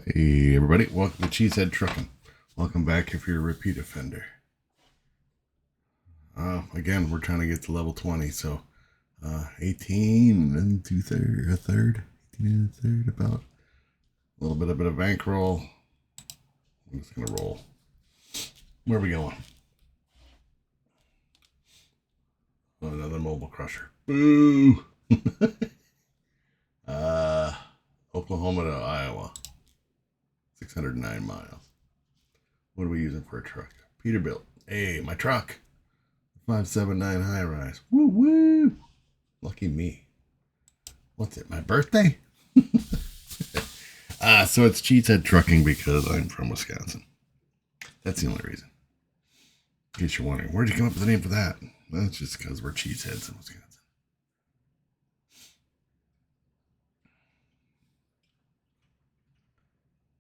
Hey everybody, welcome to Cheesehead Trucking. Welcome back if you're a repeat offender. Again, we're trying to get to level 20, so 18 and a third, 18 and a third, about a little bit of bankroll. I'm just gonna roll. Where are we going? Oh, another mobile crusher. Boo! Oklahoma to Iowa. 609 miles. What are we using for a truck? Peterbilt. Hey, my truck. 579 high rise. Woo woo. Lucky me. What's it? My birthday? So it's Cheesehead Trucking because I'm from Wisconsin. That's the only reason. In case you're wondering, where'd you come up with the name for that? Well, it's just because we're cheeseheads in Wisconsin.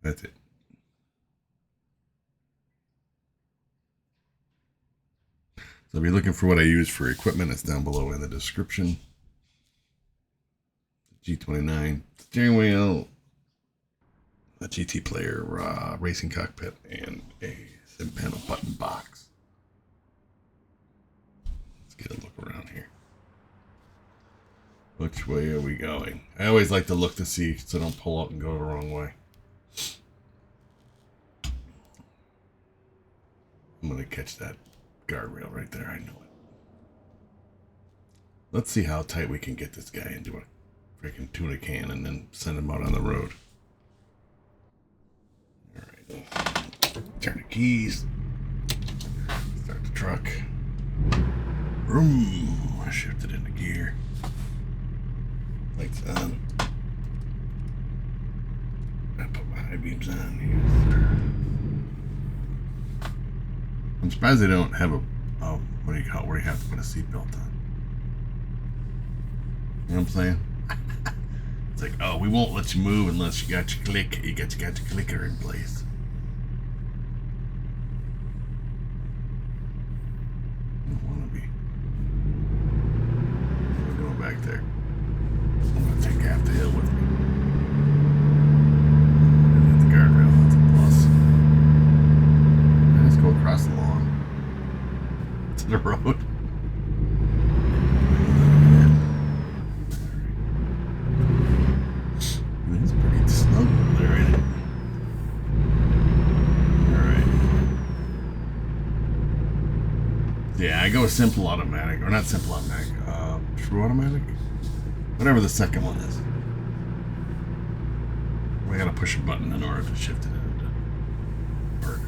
That's it. So if you're looking for what I use for equipment, it's down below in the description. G29 steering wheel, a GTPLAYER racing cockpit, and a sim panel button box. Let's get a look around here. Which way are we going? I always like to look to see so I don't pull out and go the wrong way. I'm going to catch that guardrail right there. I know it. Let's see how tight we can get this guy into a freaking tuna can and then send him out on the road. All right. Turn the keys. Start the truck. Vroom. Shift it into gear. Lights on. I put my high beams on here. I'm surprised they don't have what do you call it, where you have to put a seatbelt on. You know what I'm saying? It's like, oh, we won't let you move unless you got your clicker in place. I don't want to be. What am I doing back there? I'm going to take half the hill with me. And hit the guardrail. That's a plus. I just go across the lawn to the road. It's pretty snug over there, ain't it? Alright. Yeah, I go simple automatic, or not simple automatic, true automatic? Whatever the second one is. We gotta push a button in order to shift it into work,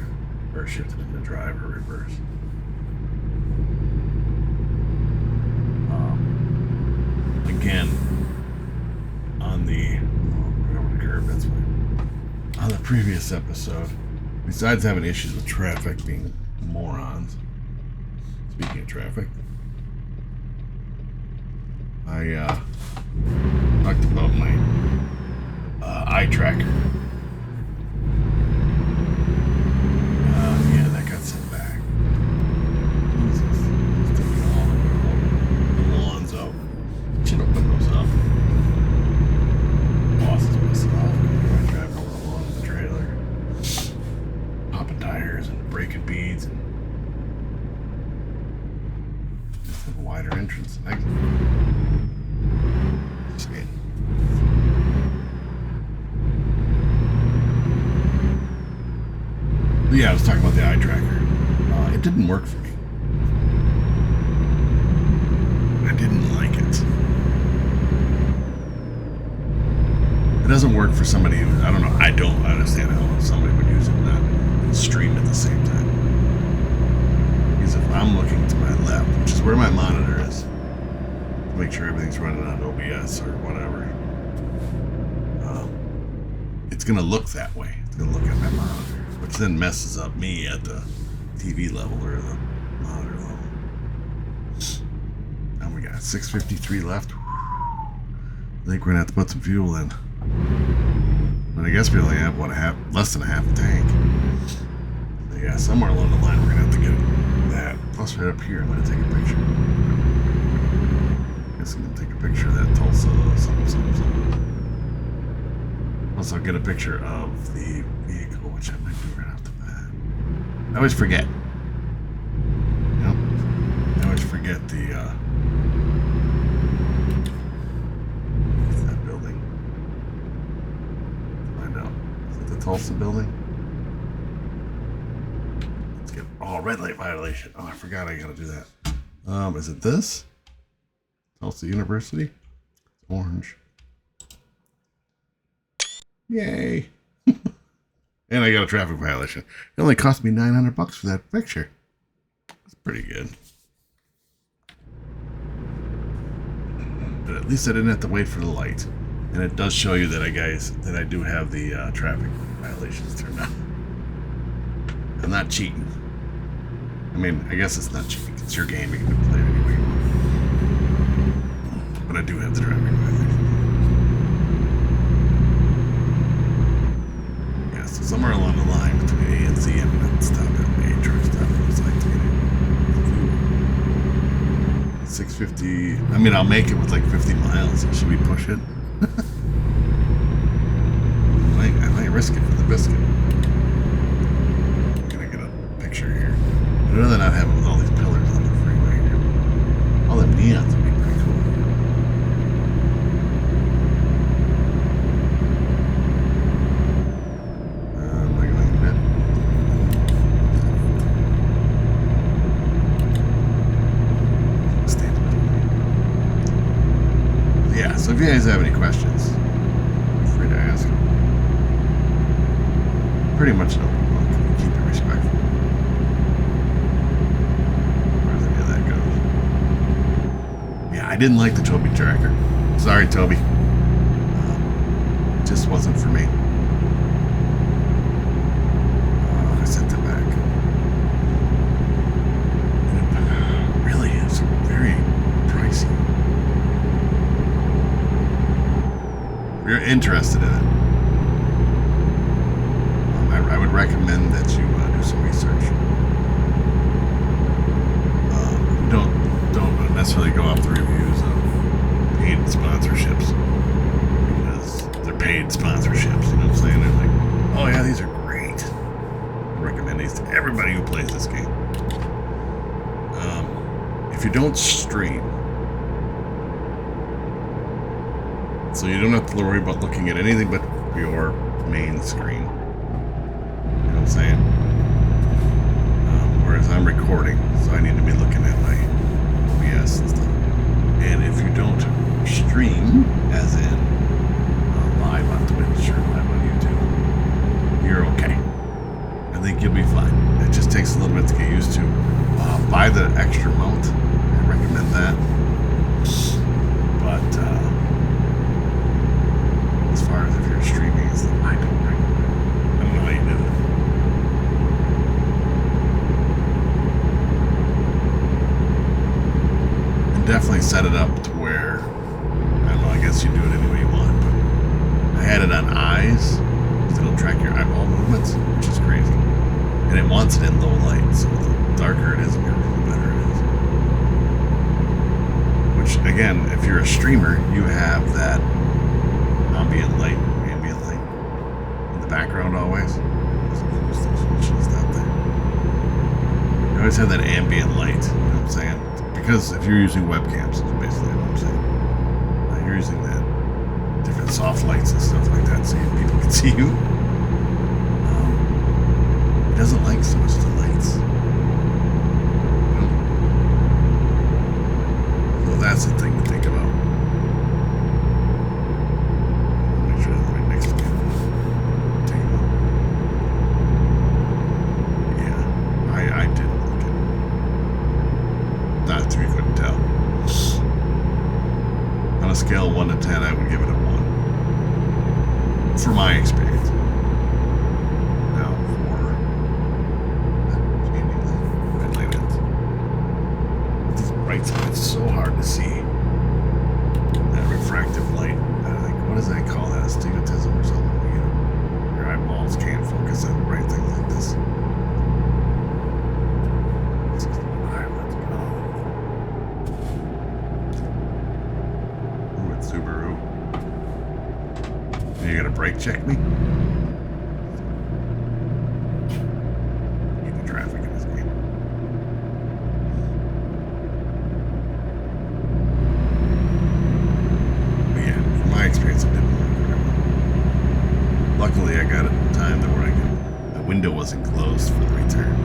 or shift it into drive or reverse. Again, on the curve, that's fine. On the previous episode, besides having issues with traffic being morons, speaking of traffic, I talked about my eye tracker. Yeah, that got sent back. Jesus, it's taking all the lawns out. Should open those up. Boss is pissed off. I'm driving over the lawn of the trailer, popping tires and breaking beads, and just have a wider entrance and exit. Just kidding. But yeah, I was talking about the eye tracker. It didn't work for me. I didn't like it. It doesn't work for somebody who, I don't know, I don't understand how somebody would use it and not stream at the same time. Because if I'm looking to my left, which is where my monitor is, to make sure everything's running on OBS or whatever, it's going to look that way. It's going to look at my monitor, which then messes up me at the TV level or the monitor level. And we got 653 left. I think we're going to have to put some fuel in. But I guess we only have, less than a half a tank. So yeah, somewhere along the line we're going to have to get that. Plus right up here, I'm going to take a picture. I guess I'm going to take a picture of that Tulsa something. Plus Plus, I'll get a picture of the vehicle, which I might do right off the bat. I always forget. Yep. I always forget the. What's that building? Find out. Is it the Tulsa building? Let's get. Oh, red light violation. Oh, I forgot I gotta do that. Is it this? Tulsa University? It's orange. Yay. And I got a traffic violation. It only cost me $900 for that picture. That's pretty good. But at least I didn't have to wait for the light. And it does show you that I do have the traffic violations turned on. I'm not cheating. I mean, I guess it's not cheating. It's your game. You can play it any way you want. But I do have the traffic violation. Yeah, so somewhere along the line between A and Z, I'm going to have to stop at A truck stop. Looks like to get it. 650. I mean, I'll make it with like 50 miles. Should we push it? I might risk it for the biscuit. I'm going to get a picture here. I'd rather not have it with all these pillars on the freeway here. All the neons would be pretty cool. Am I going mid? Stay in the middle. Yeah, so if you guys have any questions, feel free to ask them. Pretty much an open book. Keep it respectful. I didn't like the Toby tracker. Sorry, Toby. Just wasn't for me. I sent it back. And it really is very pricey. If you're interested in it, I would recommend that you do some research. Don't necessarily go off the reviews of paid sponsorships, because they're paid sponsorships, you know what I'm saying? They're like, oh yeah, these are great. I recommend these to everybody who plays this game. If you don't stream, so you don't have to worry about looking at anything but your main screen. You know what I'm saying? Whereas I'm recording, so I need to be looking at my OBS and stuff. And if you don't stream, as in live on Twitch or live on YouTube, you're okay. I think you'll be fine. It just takes a little bit to get used to. Buy the extra mount. I recommend that. But as far as if you're streaming, it's like, I don't recommend it. I don't know how you do it. Definitely set it up to where, I don't know, I guess you do it any way you want, but I had it on eyes, so it'll track your eyeball movements, which is crazy. And it wants it in low light, so the darker it is, the better it is. Which, again, if you're a streamer, you have that ambient light in the background always. You always have that ambient light, you know what I'm saying? Because if you're using webcams, is basically what I'm saying. You're using that different soft lights and stuff like that, so people can see you. It doesn't like so much the lights. You know? So that's the thing to think about. Make sure that's right next to me. Take a look. Yeah, I did. Not that you couldn't tell. On a scale of 1 to 10, I would give it a 1. For my experience. Now, for red light ends. These bright spots, it's so hard to see. That refractive light. What does that call that? Astigmatism or something? You know, your eyeballs can't focus on bright things like this. You're gonna brake check me? Need the traffic in this game. But yeah, from my experience, it didn't work very well. Luckily, I got it in time to where the window wasn't closed for the return.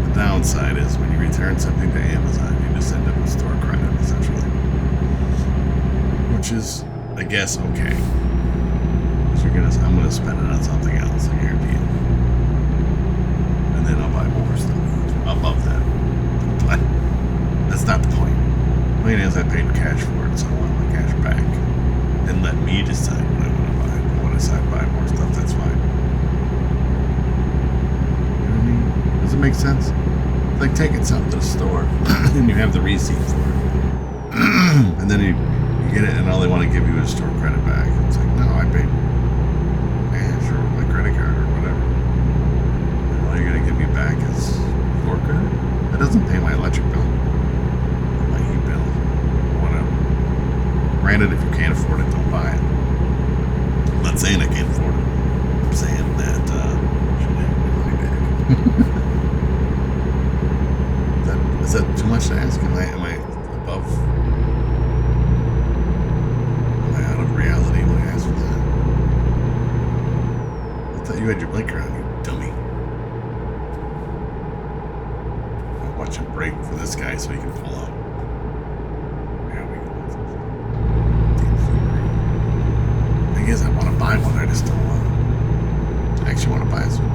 The downside is when you return something to Amazon, you just end up with store credit, essentially. Which is, I guess, okay. I'm gonna spend it on something else, I guarantee it. And then I'll buy more stuff above that. But that's not the point. The point is I paid cash for it, so I want my cash back. And let me decide what I want to buy. If I want to decide to buy more stuff, that's fine. You know what I mean? Does it make sense? It's like taking something to the store, and you have the receipt for it. And then you get it, and all they want to give you is store credit back. It's like, no, I paid cash or my credit card or whatever. And all you're going to give me back is store credit? That doesn't pay my electric bill, my heat bill, whatever. Granted, if you can't afford it, don't buy it. I'm not saying I can't afford it. I'm saying that, is that too much to ask? Am I above? Am I out of reality when I ask for that? I thought you had your blinker on, you dummy. I'll watch him brake for this guy so he can pull up. There we go. Thing is, I want to buy one, I just don't want it. I actually want to buy this one.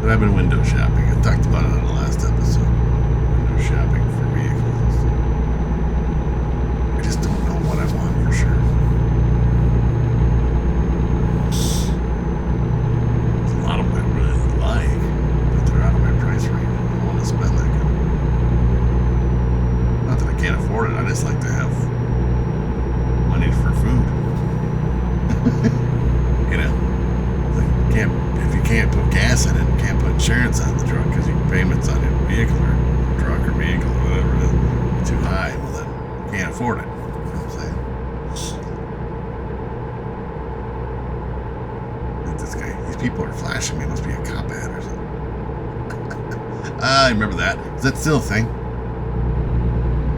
But I've been window shopping. I talked about it on the last episode. Window shopping for vehicles. I just don't know what I want for sure. There's a lot of them I really like, but they're out of my price range. I don't want to spend that kind. Not that I can't afford it. I just like to have money for food. You know? If you can't put gas in it, you can't put insurance on the truck because your payments on your vehicle or truck or vehicle or whatever it is too high, well then you can't afford it. You know what I'm saying? I think this guy, these people are flashing me. It must be a cop ad or something. I remember that. Is that still a thing?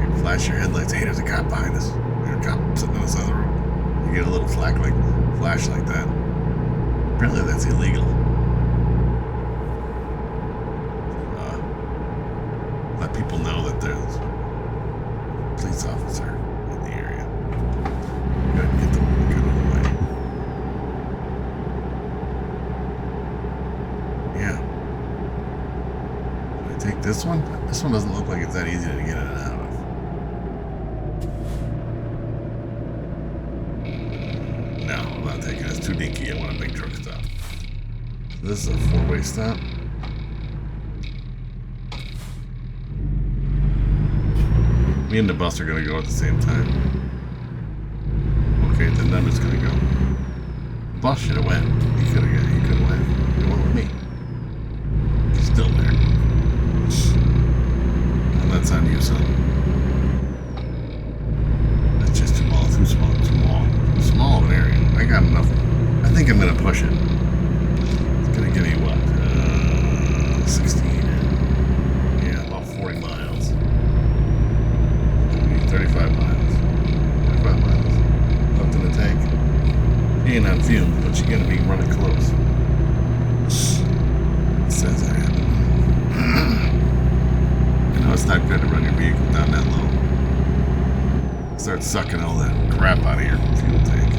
You flash your headlights. Hey, there's a cop behind us. There's a cop sitting on the side of the road. You get a little flash like that. Apparently that's illegal. Let people know that there's a police officer in the area. Go ahead and get the woman out of the way. Yeah. Should I take this one? This one doesn't look like it's that easy to get in and out of. No, I'm not taking it. It's too dinky. I want a big truck stop. So this is a four-way stop. Me and the bus are gonna go at the same time. Okay, then I'm just gonna go. The bus should have went. He could have went. He went with me. He's still there. And that's on you, son. That's just too small of an area. I got enough. I think I'm gonna push it. It's gonna give me what? 16. Yeah, about 40 miles. 35 miles. 45 miles. Left in the tank. You ain't on fumes, but you're gonna be running close. It says I am. You know, it's not good to run your vehicle down that low. Start sucking all that crap out of your fuel tank.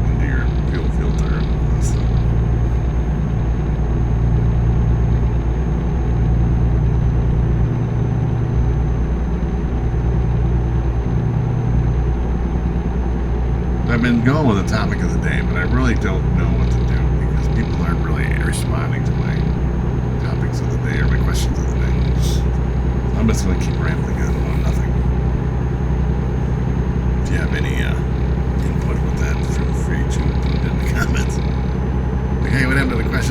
Into your fuel filter. I've been going with the topic of the day, but I really don't know what to do because people aren't really responding to my topics of the day or my questions of the day. So I'm just going to keep rambling on about nothing. If you have any input with that, feel free to put it in the comments.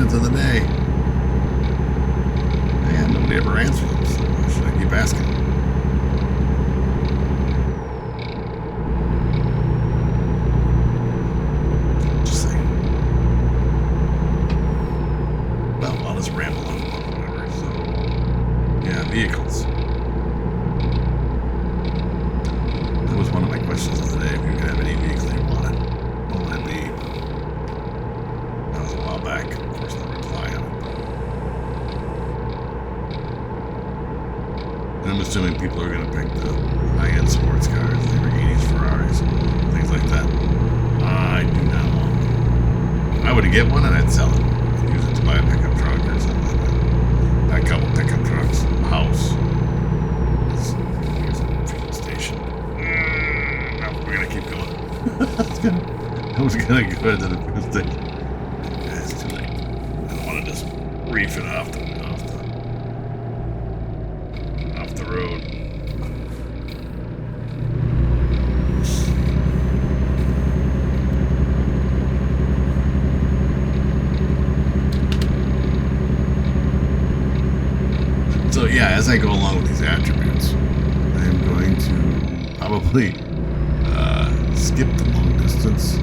questions of the day. And nobody ever answers them, so why should I keep asking? Just saying. Well, I'll just ramble on about whatever. So, yeah, vehicles. That was one of my questions of the day. If you could have any vehicle you wanted, what would it be? That was a while back. Of course, no reply on it. And I'm assuming people are going to pick the high-end sports cars, Lamborghinis, Ferraris, things like that. I do not want one. I would get one and I'd sell it. I'd use it to buy a pickup truck or something like that. Buy a couple pickup trucks, a house. Here's a fuel station. No, we're going to keep going. I was going to go to the fuel station. Yeah, it's too late. I don't want to just reef it off the road. So yeah, as I go along with these attributes, I'm going to probably skip the long distance,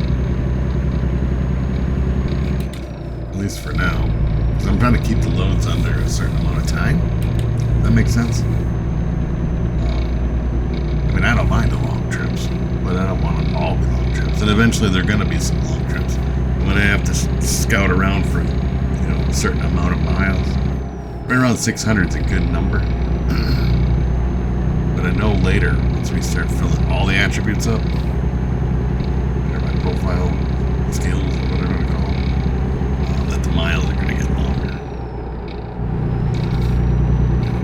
at least for now, because I'm trying to keep the loads under a certain amount of time. That makes sense. I mean, I don't mind the long trips, but I don't want them all be long trips. And eventually, they're going to be some long trips. And when I have to scout around for, a certain amount of miles, right around 600 is a good number. But I know later, once we start filling all the attributes up, or my profile skills, or whatever I call them, that the miles are going to get longer.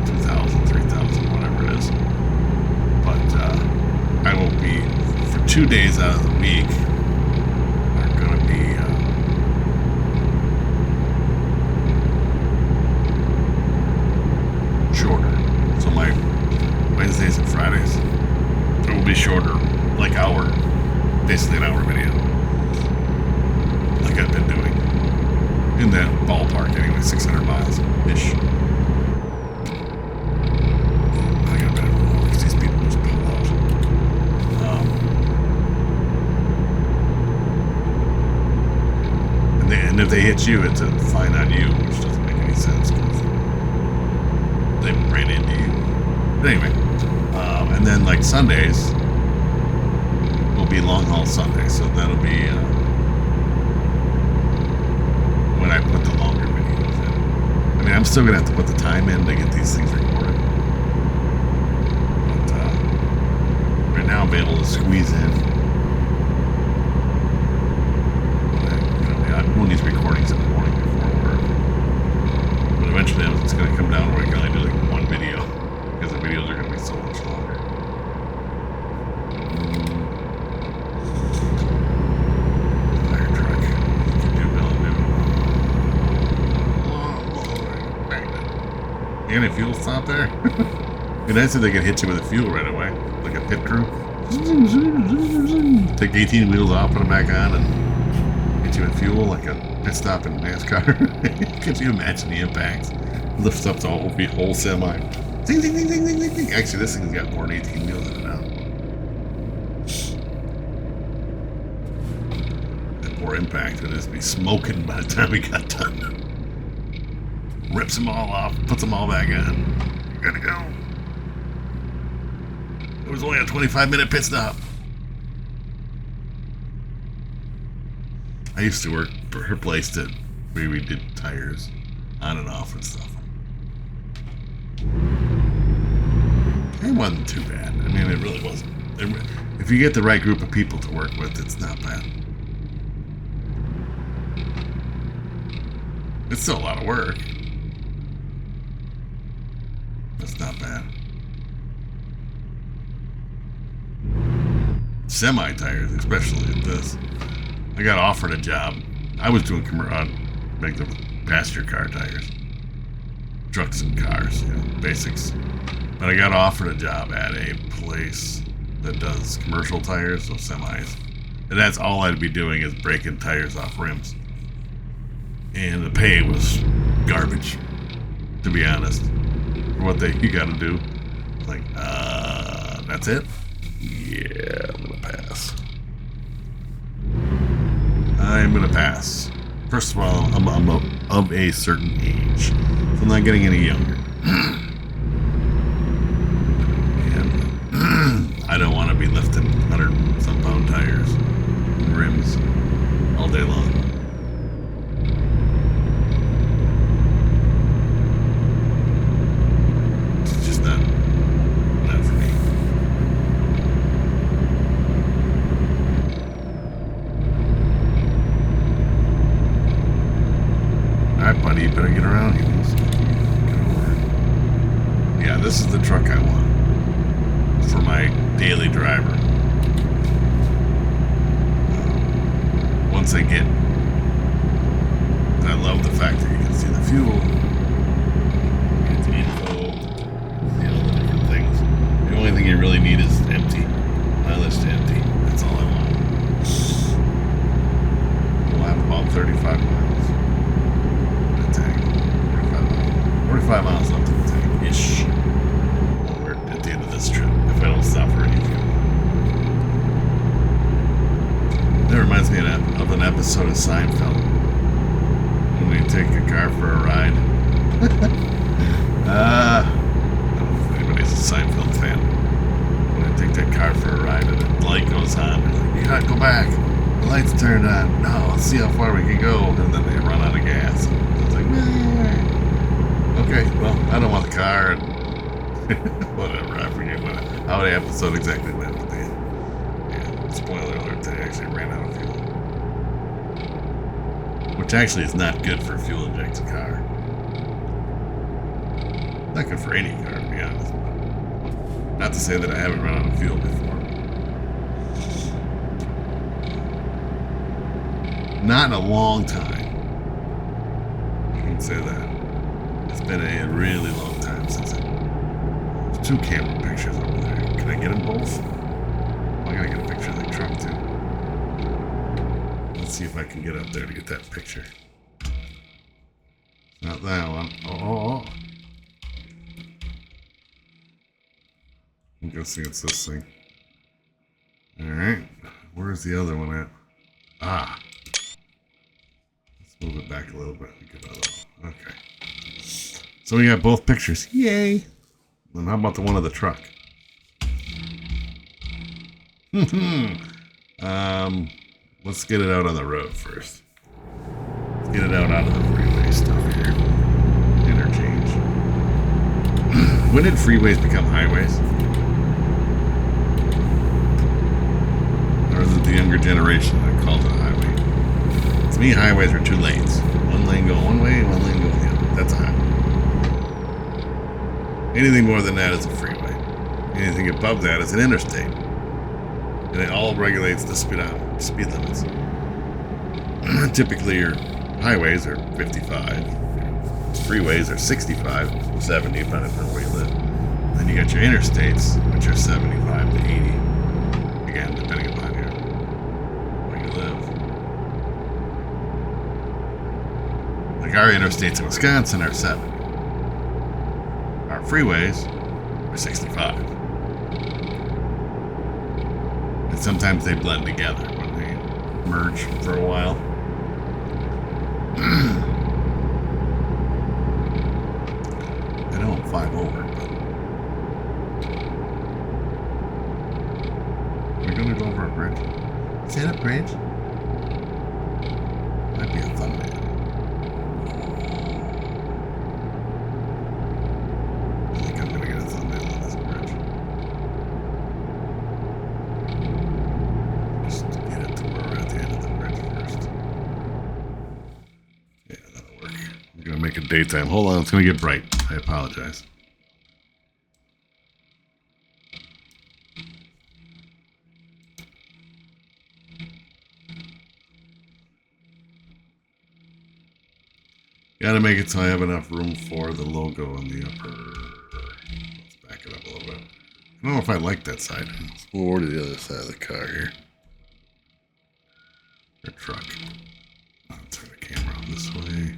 2,000, 3,000, whatever it is. But I will be, for 2 days out of the week, are going to be shorter. So my Wednesdays and Fridays, it will be shorter, like basically an hour video, like I've been doing. In that ballpark anyway, 600 miles-ish. I got a bit of a because these people just pull out. And if they hit you, it's a fine on you, which doesn't make any sense because they ran into you. But anyway, and then like Sundays will be long haul Sundays, so that'll be when I put the longer videos in. I mean, I'm still gonna have to put the time in to get these things recorded. But right now I'll be able to squeeze in. I'm doing these recordings in the morning before work. But eventually it's gonna come down where I can only do like one video because the videos are gonna be so much longer. Fire truck. You do You got any fuel stop there? It'd be nice if they could hit you with a fuel right away, like a pit crew. Take 18 wheels off, put them back on, and hit you with fuel like a pit stop in NASCAR. Could you imagine the impacts? Lifts up the whole semi. Ding, ding, ding, ding, ding, ding, ding. Actually, this thing's got more than 18 wheels in it now. And more impact, it'd just be smoking by the time we got done. Rips them all off, puts them all back on. You're good to go. It was only a 25-minute pit stop. I used to work for her place that where we did tires on and off and stuff. It wasn't too bad. I mean, it really wasn't. If you get the right group of people to work with, it's not bad. It's still a lot of work. It's not bad. Semi tires, especially at this. I got offered a job. I was doing make the passenger car tires, trucks and cars, basics. But I got offered a job at a place that does commercial tires, so semis, and that's all I'd be doing is breaking tires off rims. And the pay was garbage, to be honest. For what you gotta do. Like, that's it? Yeah, I'm gonna pass. I'm gonna pass. First of all, I'm of a certain age, so I'm not getting any younger. And I don't want to be lifting 100-some pound tires and rims all day long. It's just not for me. Alright, buddy, you better get around here. Get over. Yeah, this is the truck I want for my daily driver. Once I get, I love the fact that you can see the fuel, get the info, see all the different things. The only thing you really need is empty. Mileage to empty. That's all I want. We'll have about 35 miles. 45 miles left in the tank ish. We're at the end of this trip if I don't stop for any fuel. That reminds me of an episode of Seinfeld when we take a car for a ride. I don't know if anybody's a Seinfeld fan. When I take that car for a ride and the light goes on, they're like, you gotta go back. The light's turned on. No, let's see how far we can go. And then they run out of gas. I was like, okay, well, I don't want the car. And whatever, I forget how the episode exactly went. But yeah, spoiler alert, they actually ran out of fuel. Which actually is not good for a fuel-injected car. Not good for any car, to be honest. Not to say that I haven't run out of fuel before. Not in a long time. I can say that. It's been a really long time since there's 2 camera pictures over there. Can I get them both? I gotta get a picture of the truck too. Let's see if I can get up there to get that picture. Not that one. Oh. I'm guessing it's this thing. Alright. Where's the other one at? Ah. Let's move it back a little bit. Get that one. Okay. So we got both pictures. Yay! And how about the one of the truck? Let's get it out on the road first. Let's get it out of the freeway stuff here. Interchange. When did freeways become highways? Or is it the younger generation that called it a highway? To me, highways are 2 lanes. One lane going one way, one lane going the other. That's a highway. Anything more than that is a freeway. Anything above that is an interstate. And it all regulates the speed limits. Typically your highways are 55. Freeways are 65, 70, depending on where you live. Then you got your interstates, which are 75 to 80. Again, depending upon where you live. Like our interstates in Wisconsin are 70. Our freeways are 65. And sometimes they blend together when they merge for a while. I know I'm 5 over, but we're gonna go over a bridge. Is that a bridge? Might be a thumbnail. Daytime. Hold on, it's gonna get bright. I apologize. Gotta make it so I have enough room for the logo on the upper. Let's back it up a little bit. I don't know if I like that side. Let's move over to the other side of the car here. Or truck. I'll turn the camera on. this way.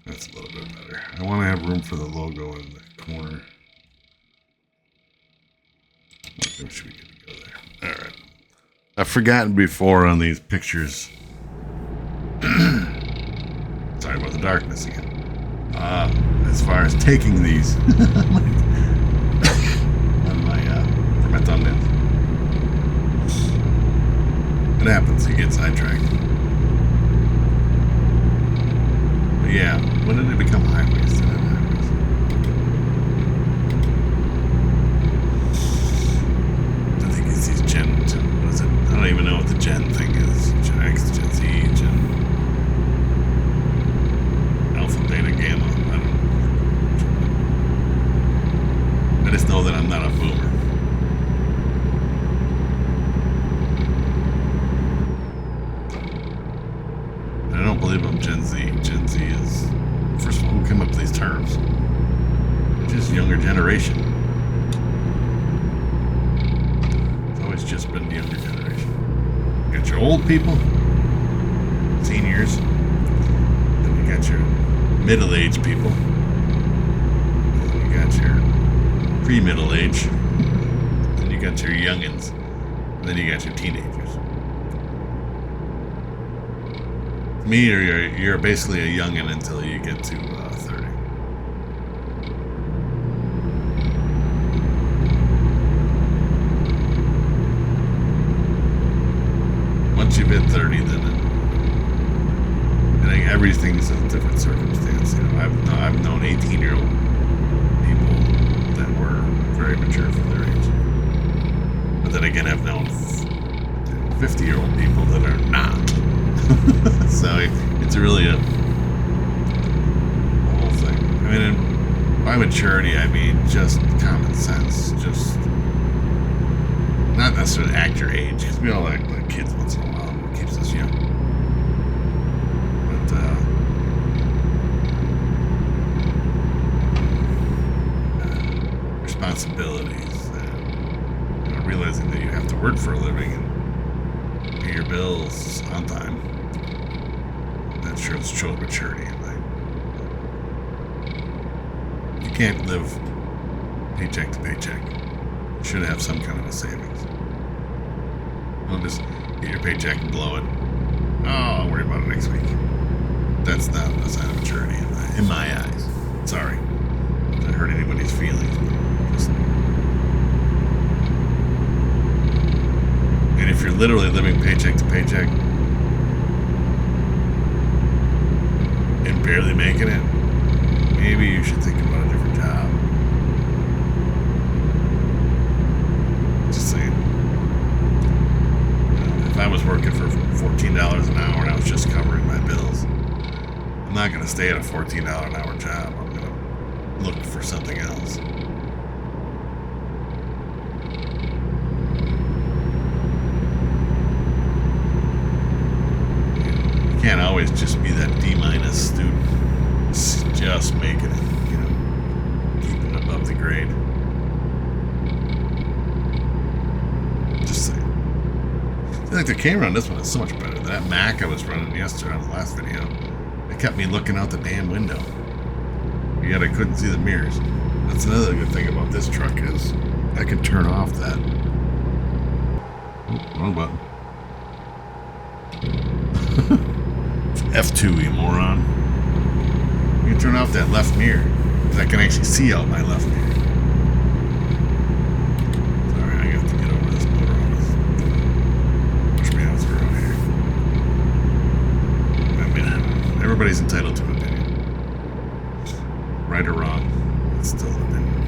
That's a little bit better. I want to have room for the logo in the corner. Maybe we should be good to go there. All right. I've forgotten before on these pictures. Sorry about the darkness again. As far as taking these on for my thumbnails, it happens. You get sidetracked. But yeah, when did it become highways? I think it's these Gen. What is it? I don't even know what the Gen thing is. Gen X, Gen Z, Gen Alpha, Beta, Gamma. I don't know. I just know that I'm not a boomer. And I don't believe I'm Gen Z. Gen Z is, first of all, who came up with these terms? Just younger generation. It's always just been the younger generation. You got your old people, seniors, then you got your middle-aged people, then you got your pre-middle age, then you got your youngins, and then you got your teenagers. To me, you're basically a youngin until you get to 30. Once you've hit 30, then I think everything's a different circumstance. You know, I've known 18-year-old people that were very mature for their age. But then again, I've known 50-year-old people that are not. So it's really a whole thing. I mean, by maturity, I mean just common sense. Just not necessarily act your age, because we all act like kids once in a while. It keeps us young. But responsibilities, and realizing that you have to work for a living and pay your bills on time. That shows maturity in life. You can't live paycheck to paycheck. You should have some kind of a savings. Don't just get your paycheck and blow it. Oh, I'll worry about it next week. That's not a sign of maturity in my eyes. Sorry. Not hurt anybody's feelings, but just. And if you're literally living paycheck to paycheck and barely making it, maybe you should think about a different job. Just saying. If I was working for $14 an hour and I was just covering my bills, I'm not going to stay at a $14 an hour job. I'm going to look for something else. You can't always just be that D- student, just making it, keeping it above the grade. Just saying. I feel like the camera on this one is so much better. That Mac I was running yesterday on the last video, it kept me looking out the damn window. Yet I couldn't see the mirrors. That's another good thing about this truck is I can turn off that. Oh, wrong button. F2, you moron. You can turn off that left mirror, because I can actually see out my left mirror. Sorry, I got to get over this motor on this. Push me out through here. I mean, everybody's entitled to an opinion. Right or wrong, it's still an opinion.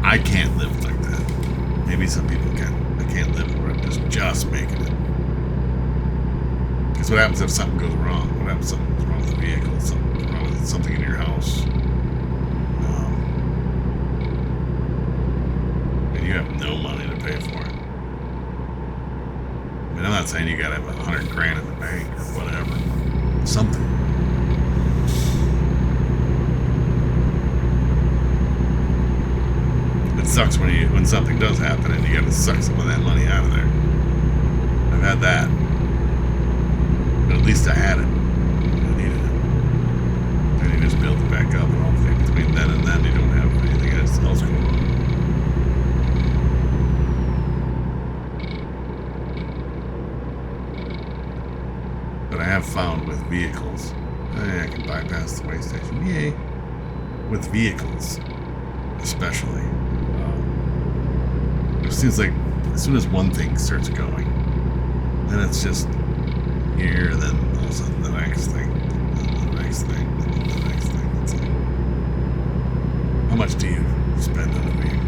I can't live like that. Maybe some people can. I can't live where I'm just making it. Because what happens if something goes wrong? What happens if something's wrong with the vehicle? Something's wrong with something in your house? And you have no money to pay for it. I mean, I'm not saying you gotta have $100 grand in the bank or whatever. Something. But sucks when something does happen and you got to suck some of that money out of there. I've had that, but at least I had it. I needed it. And you just build it back up, and hopefully between then and then you don't have anything else going on. But I have found with vehicles, I can bypass the way station. Yay! With vehicles, especially, it seems like as soon as one thing starts going, then it's just here, then all of a sudden the next thing, then the next thing, then the next thing. It's like, how much do you spend on a vehicle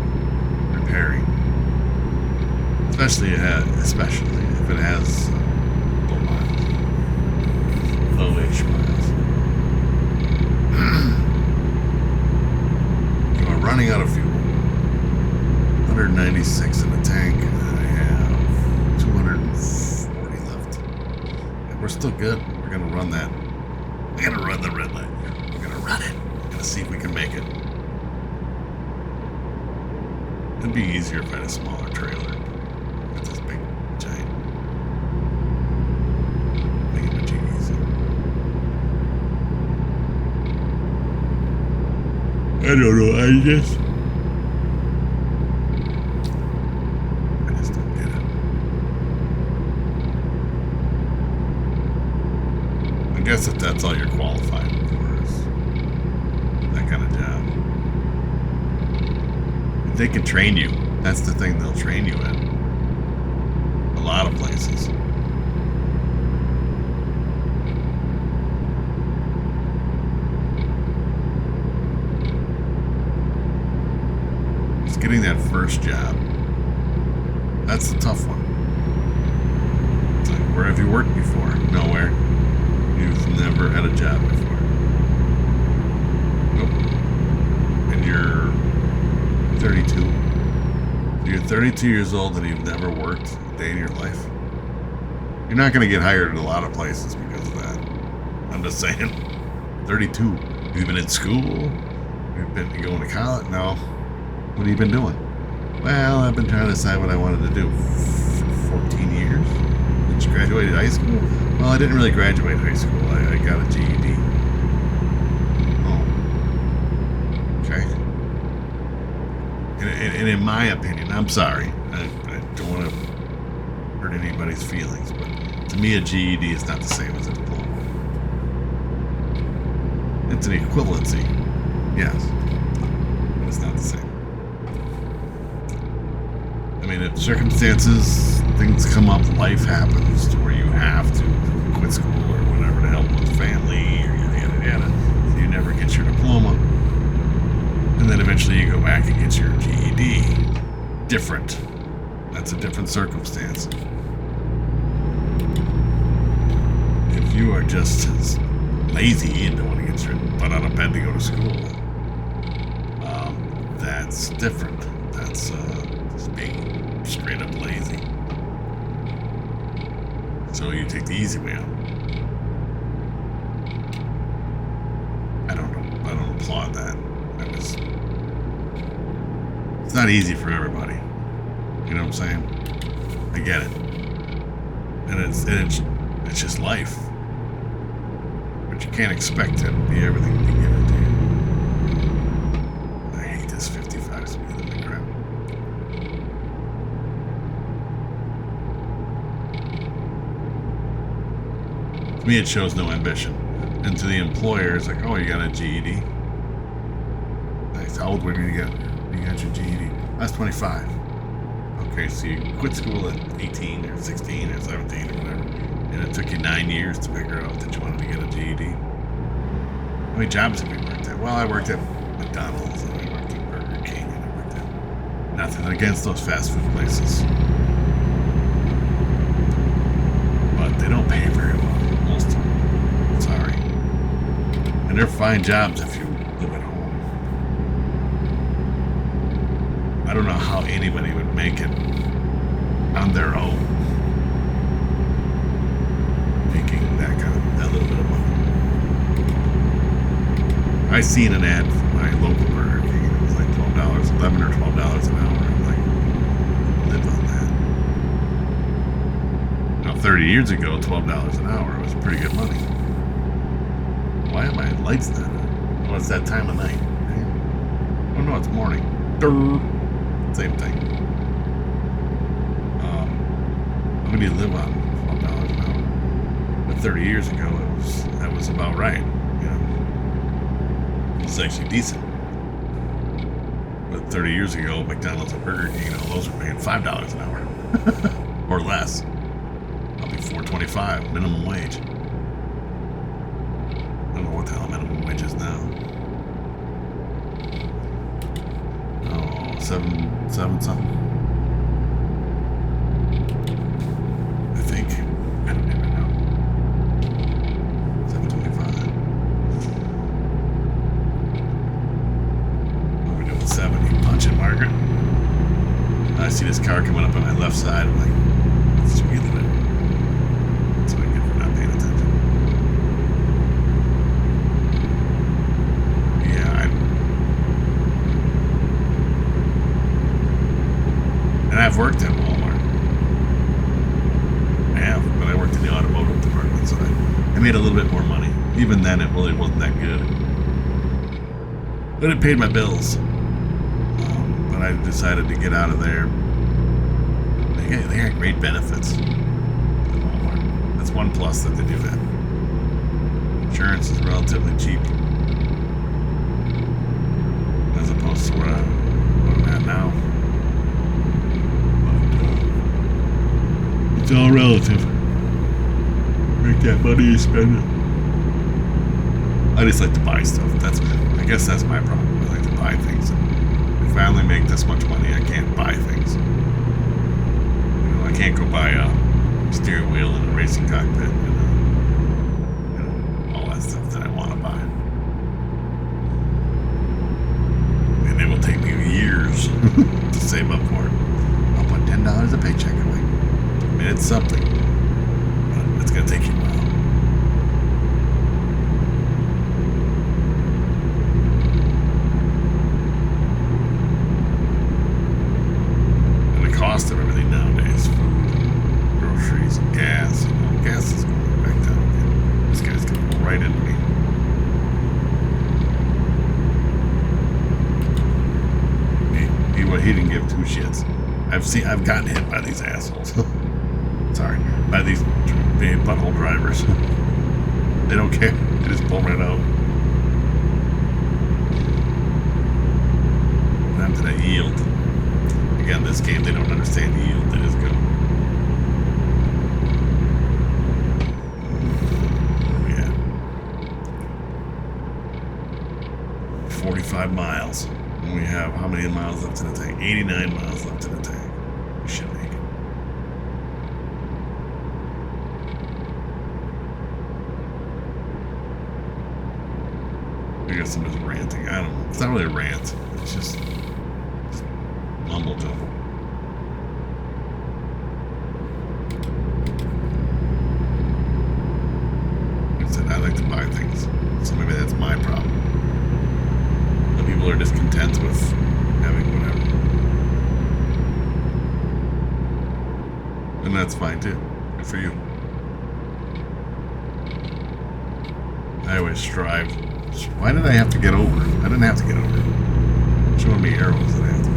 repairing? Especially if it has low miles, low-ish miles. You are running out of fuel. 196 in the tank, and I have 240 left. And we're still good. We're gonna run that. We're gonna run the red light. We're gonna run it. We're gonna see if we can make it. It'd be easier if I had a smaller trailer. With this big giant. Make it much easier. I don't know. I just don't get it. I guess if that's all you're qualified for is that kind of job. If they can train you. That's the thing, they'll train you in. A lot of places. It's getting that first job. That's the tough one. It's like, where have you worked before? Nowhere. You've never had a job before. Nope. And you're 32. You're 32 years old and you've never worked a day in your life. You're not going to get hired in a lot of places because of that. I'm just saying. 32. You've been in school? You've been going to college? No. What have you been doing? Well, I've been trying to decide what I wanted to do for 14 years. Did you graduate high school? Well, I didn't really graduate high school. I got a GED. Oh. Okay. And in my opinion, I'm sorry. I don't want to hurt anybody's feelings, but to me, a GED is not the same as a diploma. It's an equivalency, yes, but it's not the same. I mean, if circumstances, things come up, life happens to where you have to quit school or whatever to help with family or yada yada, so you never get your diploma, and then eventually you go back and get your GED. Different. That's a different circumstance. If you are just lazy and don't want to get your butt out of bed to go to school, that's different. That's just being straight up lazy. So you take the easy way out. I don't applaud that. It's not easy for everybody. You know what I'm saying? I get it. And it's just life. But you can't expect it to be everything to be given to you. I hate this 55 speed limit crap. To me, it shows no ambition. And to the employer, it's like, oh, you got a GED? Nice. How old were you get? You got your GED? That's 25. Okay, so you quit school at 18 or 16 or 17 or whatever, and it took you 9 years to figure out that you wanted to get a GED. How many jobs have you worked at? Well, I worked at McDonald's, and I worked at Burger King, and I worked at... Nothing against those fast food places. But they don't pay very well, most of them. Sorry. And they're fine jobs if you live at home. I don't know how anybody would make it on their own, making that little bit of money. I seen an ad for my local Burger King. It was like $11 or $12 an 30 years ago, $12 an hour was pretty good money. Why are my lights not on? Well, it's that time of night. Oh no, it's morning. Durr. Same thing. What do you live on? $12 an hour. But 30 years ago, that was about right. You know, it's actually decent. But 30 years ago, McDonald's and Burger King, all those were paying $5 an hour or less. I'll be $4.25 minimum wage. I don't know what the hell minimum wage is now. Oh, seven something. I think. I don't even know. 7.25. What are we doing? 70. Punching, Margaret. I see this car coming up on my left side. I'm like, let's just wheel it. That's what I get for not paying attention. And I've worked at Walmart. I have, but I worked in the automotive department, so I made a little bit more money. Even then, it really wasn't that good. But it paid my bills. But I decided to get out of there. They got great benefits at Walmart. That's one plus that they do that. Insurance is relatively cheap. As opposed to what I'm at now. It's all relative. Make that money, you spend it. I just like to buy stuff. I guess that's my problem. I like to buy things. If I only make this much money, I can't buy things. You know, I can't go buy a steering wheel and a racing cockpit and all that stuff that I want to buy. And it will take me years to save up for it. I'll put $10 a paycheck away. I mean, it's something, but it's going to take you a while. And the cost of everything nowadays, food, groceries, and gas, gas is going back down again. This guy's going to go right into me. He didn't give two shits. I've gotten hit by these assholes. Sorry, by these butthole drivers. They don't care. They just pull right out. Time to that yield. Again, this game, they don't understand yield. They just go. Where we at? 45 miles. And we have how many miles left in the tank? 89 miles left in the tank. We should make it. I guess I'm just ranting. I don't know. It's not really a rant. It's just mumble jumble. Like I said, I like to buy things. So maybe that's my problem. Some people are discontent with having whatever. And that's fine too. Good for you. I always strive. Why did I have to get over? I didn't have to get over. Showing me arrows that I have to.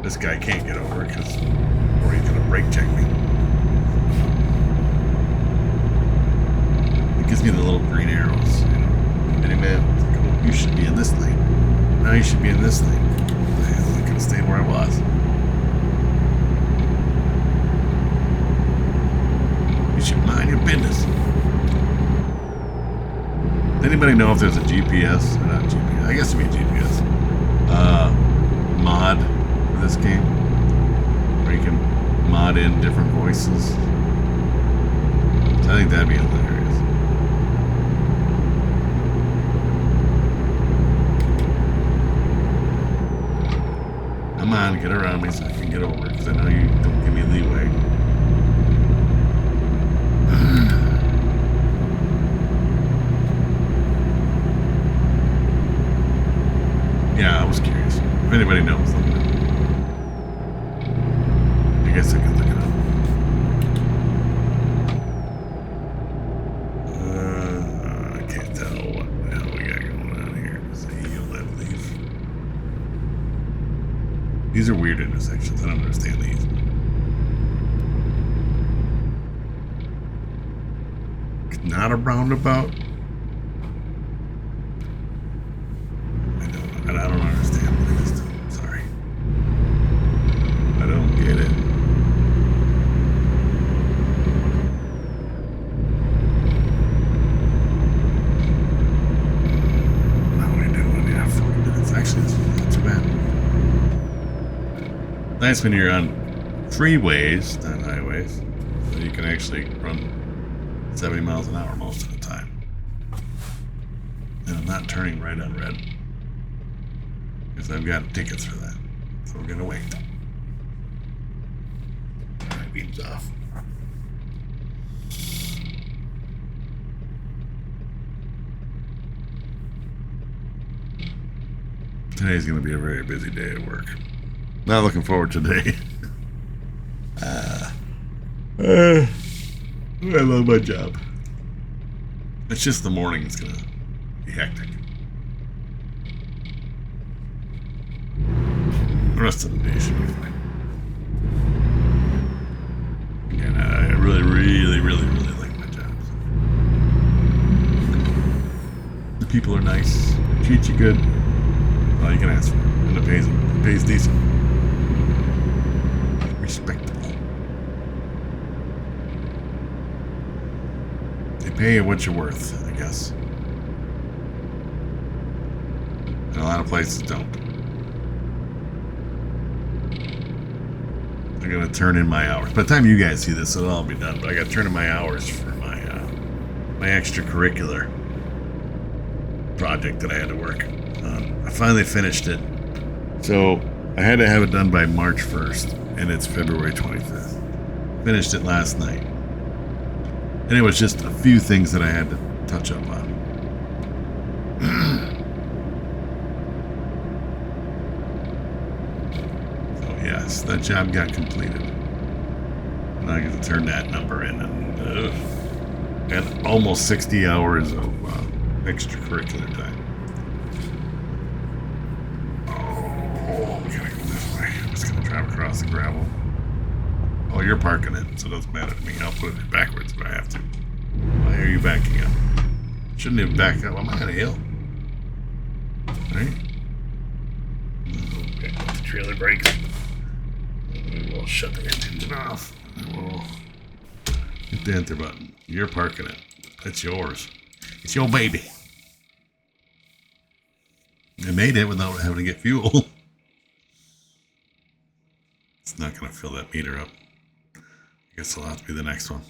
This guy can't get over because, or he's gonna brake check me. It gives me the little green arrows. Anyway, you should be in this lane. Now you should be in this lane. I could have stayed where I was. You should mind your business. Does anybody know if there's a GPS? Not GPS. I guess it'd be GPS. Mod for this game, where you can mod in different voices. So I think that'd be hilarious. Come on, get around me so I can get over it, because I know you don't give me leeway. Yeah, I was curious. If anybody knows, let me know. I guess I can look it up. These are weird intersections. I don't understand these. It's not a roundabout. I don't understand what it is. I'm sorry. I don't get it. Actually, it's not too bad. Nice when you're on freeways, not highways, so you can actually run 70 miles an hour most of the time. And I'm not turning right on red, because I've got tickets for that. So we're gonna wait. My beam's off. Today's going to be a very busy day at work. Not looking forward to today. I love my job. It's just the morning is going to be hectic. The rest of the day should be fine. Again, I really like my job. The people are nice. They treat you good. All you can ask for, and it pays decent, respectable. They pay you what you're worth, I guess. And a lot of places don't. I'm gonna turn in my hours. By the time you guys see this, it'll all be done. But I got to turn in my hours for my my extracurricular project that I had to work. I finally finished it. So I had to have it done by March 1st, and it's February 25th. Finished it last night. And it was just a few things that I had to touch up on. So yes, that job got completed. And I get to turn that number in, and almost 60 hours of extracurricular time. Across the gravel. Oh, you're parking it, so it doesn't matter to me. I'll put it backwards if I have to. Why are you backing up? Shouldn't even back up. I'm on a hill. Right? Okay, the trailer brakes. We'll shut the engine off. And we'll hit the enter button. You're parking it. That's yours. It's your baby. I made it without having to get fuel. It's not going to fill that meter up. I guess it'll have to be the next one.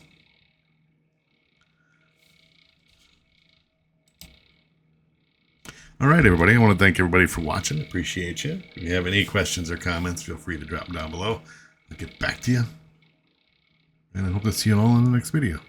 All right, everybody. I want to thank everybody for watching. Appreciate you. If you have any questions or comments, feel free to drop them down below. I'll get back to you. And I hope to see you all in the next video.